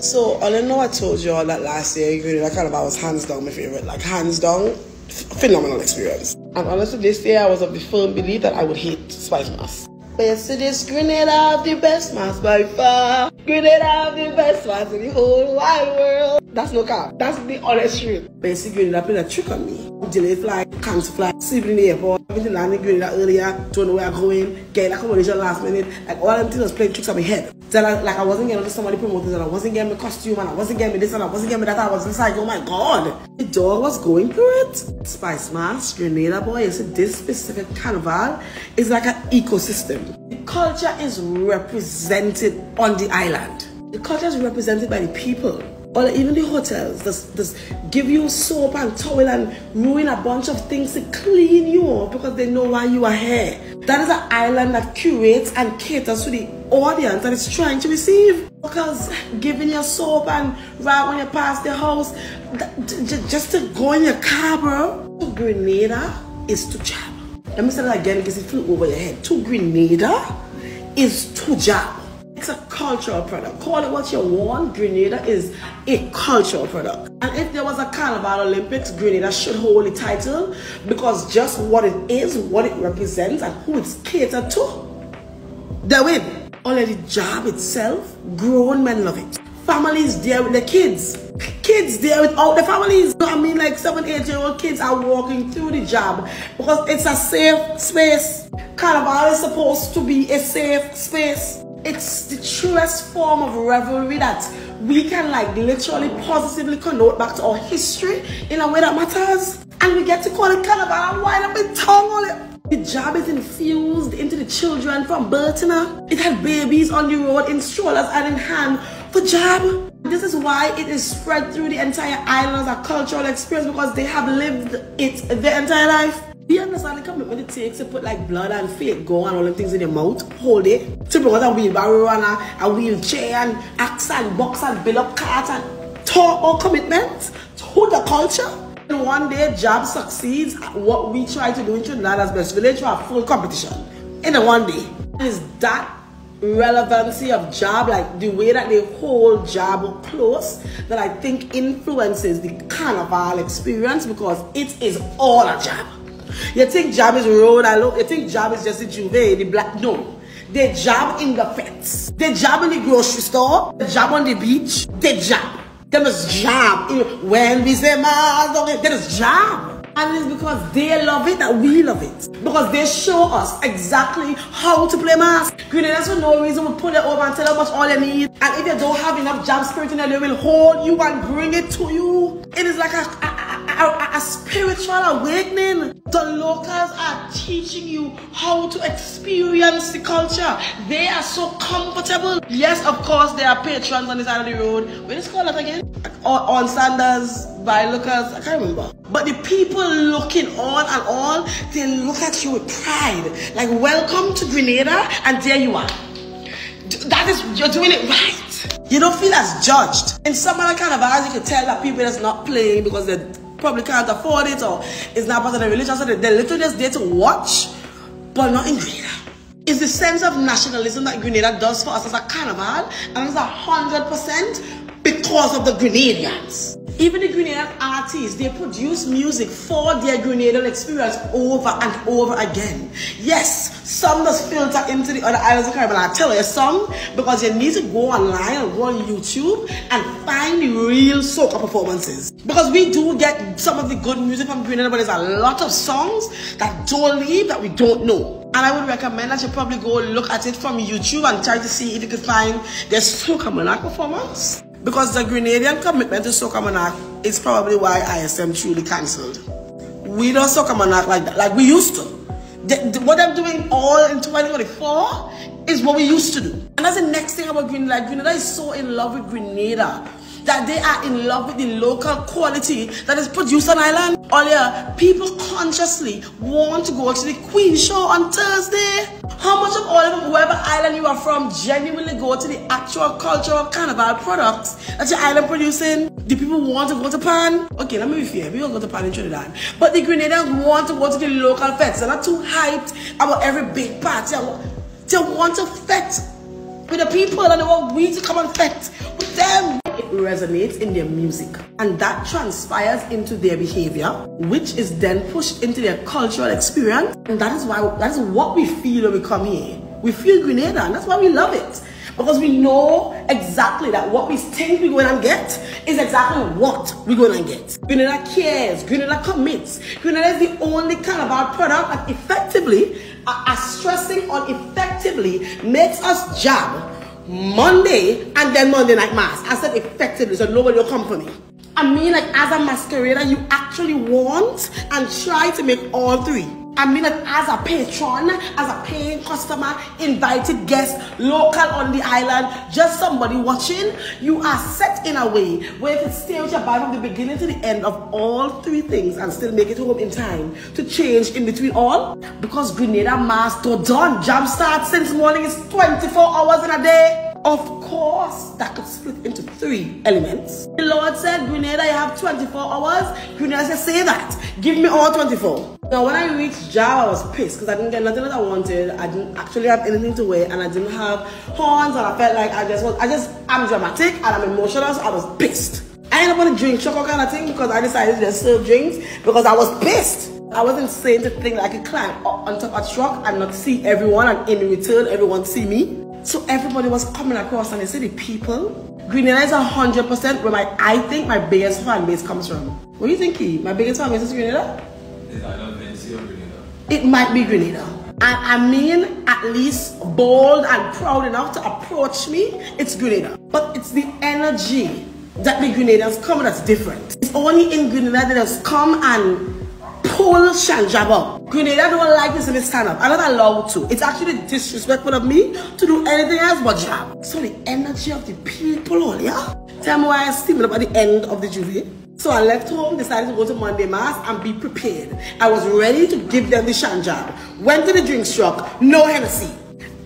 So, I don't know I told you all that last year, Grenada Carnival was hands down my favorite. Like, hands down, phenomenal experience. And honestly, this year I was of the firm belief that I would hate spicemas. But yesterday's Grenada have the best mass by far. Grenada have the best mass in the whole wide world. That's no cap. That's the honest truth. Basically, Grenada played a trick on me. Delayed flight, cancel flight, sleeping in the airport, having to land in Grenada earlier, don't know where I'm going, getting accommodation last minute. Like all them things was playing tricks on my head. Then I wasn't getting to somebody promoters and I wasn't getting my costume and I wasn't getting me this and I wasn't getting me that. I was just like, oh my god. The dog was going through it. Spicemas, Grenada boy, you see this specific carnival is like an ecosystem. The culture is represented on the island. The culture is represented by the people. Or even the hotels, just give you soap and towel and ruin a bunch of things to clean you up because they know why you are here. That is an island that curates and caters to the audience that it's trying to receive. Because giving your soap and right when you pass the house, just to go in your car, bro. To Grenada is to jab. Let me say that again because it flew over your head. To Grenada is to jab. It's a cultural product. Call it what you want. Grenada is a cultural product. And if there was a Carnival Olympics, Grenada should hold the title because just what it is, what it represents, and who it's catered to, they win. Already the job itself, grown men love it. Families there with their kids. Kids there with all the families. I mean, like 7, 8-year-old kids are walking through the job because it's a safe space. Carnival is supposed to be a safe space. It's the truest form of revelry that we can like literally positively connote back to our history in a way that matters. And we get to call it carnival and wind up with tongue on it. The job is infused into the children from birth now. It had babies on the road in strollers and in hand for job. This is why it is spread through the entire island as a cultural experience because they have lived it their entire life. Do you understand the commitment it takes to put like blood and fake go and all them things in your mouth, hold it, to bring out a wheelbarrow and a wheelchair and axe and box and build up carts and talk all commitment to the culture? And one day job succeeds at what we try to do in Trinidad as best village for a full competition. In a one day. It is that relevancy of job, like the way that they hold job close, that I think influences the carnival experience because it is all a job. You think job is road alone? You think job is just the juve, the black? No. They job in the pets. They job in the grocery store. They job on the beach. They job. They must job. When we say Mars, there is job. And it's because they love it that we love it. Because they show us exactly how to play mask. Grenadians for no reason will pull it over and tell how much all they need. And if you don't have enough job spirit in there, they will hold you and bring it to you. It is like a spiritual awakening. The locals are teaching you how to experience the culture. They are so comfortable. Yes, of course, there are patrons on the side of the road. What is it called that again? On Sanders, by lookers, I can't remember. But the people looking on and all, they look at you with pride. Like, welcome to Grenada, and there you are. That is, you're doing it right. You don't feel as judged. In some other carnivals, you can tell that people that's not playing because they probably can't afford it or it's not part of the religion, so they're literally just there to watch, but not in Grenada. It's the sense of nationalism that Grenada does for us as a carnival, and it's 100% because of the Grenadians. Even the Grenadian artists, they produce music for their Grenadian experience over and over again. Yes, some does filter into the other islands of Caribbean. I'll tell you some, because you need to go online and go on YouTube and find the real soca performances. Because we do get some of the good music from Grenada, but there's a lot of songs that don't leave that we don't know. And I would recommend that you probably go look at it from YouTube and try to see if you can find their Soca Monarch performance. Because the Grenadian commitment to Soca Monarch is probably why ISM truly cancelled. We don't Soca Monarch like that, like we used to. What they're doing all in 2024 is what we used to do. And that's the next thing about Grenada. Like, Grenada is so in love with Grenada that they are in love with the local quality that is produced on island. Earlier, people consciously want to go to the Queen Show on Thursday. How much of all of them, whoever island you are from, genuinely go to the actual cultural carnival products that your island producing? The people want to go to Pan? Okay, let me be fair, we don't go to Pan in Trinidad. But the Grenadians want to go to the local fets. They're not too hyped about every big party. They want to fet with the people, and they want we to come and fet with them. resonates in their music, and that transpires into their behavior, which is then pushed into their cultural experience. And that is what we feel when we come here. We feel Grenada, and that's why we love it. Because we know exactly that what we think we're going to get is exactly what we're going to get. Grenada cares, Grenada commits. Grenada is the only Carnival product that effectively, stressing on effectively, makes us jab Monday and then Monday night mass. I said effectively, so nobody will come for me. I mean, like, as a masquerader, you actually want and try to make all three. I mean, that as a patron, as a paying customer, invited guest, local on the island, just somebody watching, you are set in a way where you can stay with your body from the beginning to the end of all three things and still make it home in time to change in between all. Because Grenada mass to done, jump start since morning is 24 hours in a day. Of course, that could split into 3 elements. The Lord said, Grenada, you have 24 hours. Grenada said, say that. Give me all 24. Now, when I reached Java, I was pissed because I didn't get nothing that I wanted. I didn't actually have anything to wear, and I didn't have horns, and I felt like I'm dramatic and I'm emotional, so I was pissed. I ended up on a drink chocolate kind of thing because I decided to just serve drinks because I was pissed. I wasn't saying to think that I could climb up on top of a truck and not see everyone, and in return, everyone see me. So everybody was coming across, and they said, the people, Grenada is 100% where I think my biggest fan base comes from. What do you think, Key? My biggest fan base is Grenada? Is either Vinci or Grenada? It might be Grenada. And I mean, at least bold and proud enough to approach me, it's Grenada. But it's the energy that the Grenadians come that's different. It's only in Grenada that has come and pull Shanjab up. Grenada don't like this in the stand up. I'm not allowed to. It's actually disrespectful of me to do anything else but jab. So the energy of the people, yeah? Tell me why I steamed up at the end of the jury. So I left home, decided to go to Monday mass and be prepared. I was ready to give them the Shanjab. Went to the drink truck, no Hennessy.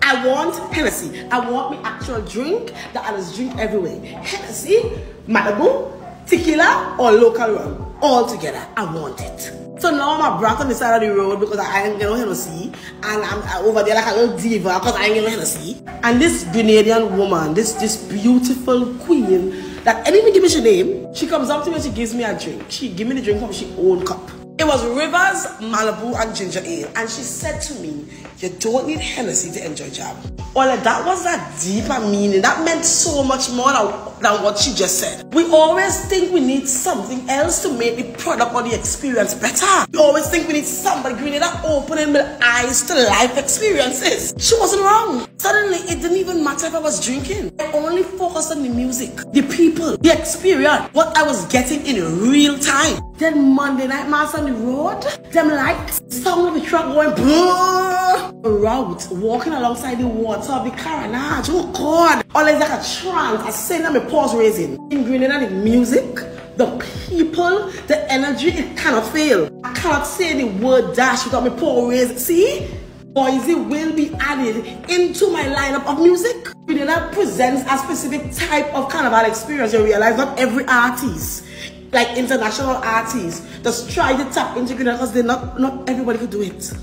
I want Hennessy. I want my actual drink that I just drink everywhere. Hennessy, Malibu, tequila, or local rum. All together. I want it. So now I'm brought on the side of the road because I ain't get no Hennessy, and I'm over there like a little diva because I ain't get no Hennessy. And this Grenadian woman, this beautiful queen, that anything give me her name, she comes up to me and she gives me a drink. She give me the drink from her own cup. It was Rivers, Malibu, and ginger ale, and she said to me, you don't need Hennessy to enjoy jab. Well, that was a deeper meaning. That meant so much more than what she just said. We always think we need something else to make the product or the experience better. We always think we need somebody Grenada opening the eyes to life experiences. She wasn't wrong. Suddenly, it didn't even matter if I was drinking. I only focused on the music, the people, the experience, what I was getting in real time. Then Monday night mass on the road, them lights, sound of the truck going boom. Route, walking alongside the water of the carnage. Oh God. Always like a trance, a sin and a pause raising. In Grenada, the music, the people, the energy, it cannot fail. I cannot say the word dash without my pause raising. See? Boise will be added into my lineup of music. Grenada presents a specific type of carnival experience. You realize not every artist, like international artists, just try to tap into Grenada because not everybody could do it.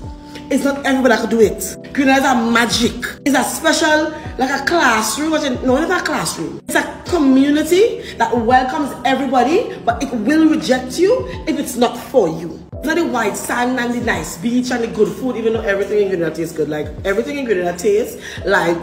It's not everybody that could do it. Grenada is a magic. It's a special, like a classroom. No, it's not a classroom. It's a community that welcomes everybody, but it will reject you if it's not for you. It's not the white sand and the nice beach and the good food, even though everything in Grenada tastes good. Like, everything in Grenada tastes like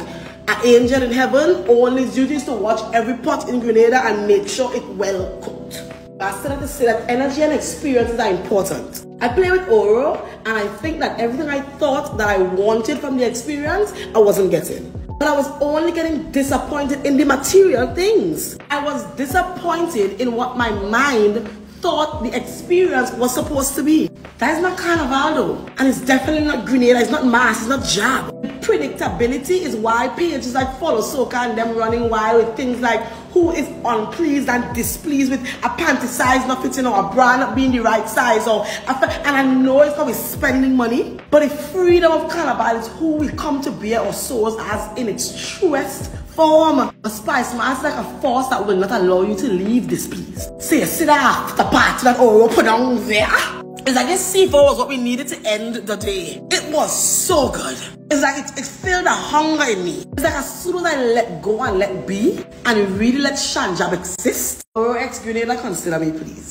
an angel in heaven. Only his duty is to watch every pot in Grenada and make sure it's well cooked. I still have to say that energy and experiences are important. I play with Oro, and I think that everything I thought that I wanted from the experience, I wasn't getting. But I was only getting disappointed in the material things. I was disappointed in what my mind thought the experience was supposed to be. That is not Carnival though, and it's definitely not Grenada, it's not mass, it's not jab. Predictability is why pages like Follow Soca and them running wild with things like who is unpleased and displeased with a panty size not fitting or a bra not being the right size, and I know it's probably spending money, but the freedom of Carnival is who we come to bear our souls as in its truest form. A spicemas is like a force that will not allow you to leave displeased. Say, sit after party that Oro put down there. It's like this C4 was what we needed to end the day. It was so good. It's like it filled the hunger in me. It's like as soon as I let go and let be, and really let Shanjab exist, or ex-Grenada, consider me, please.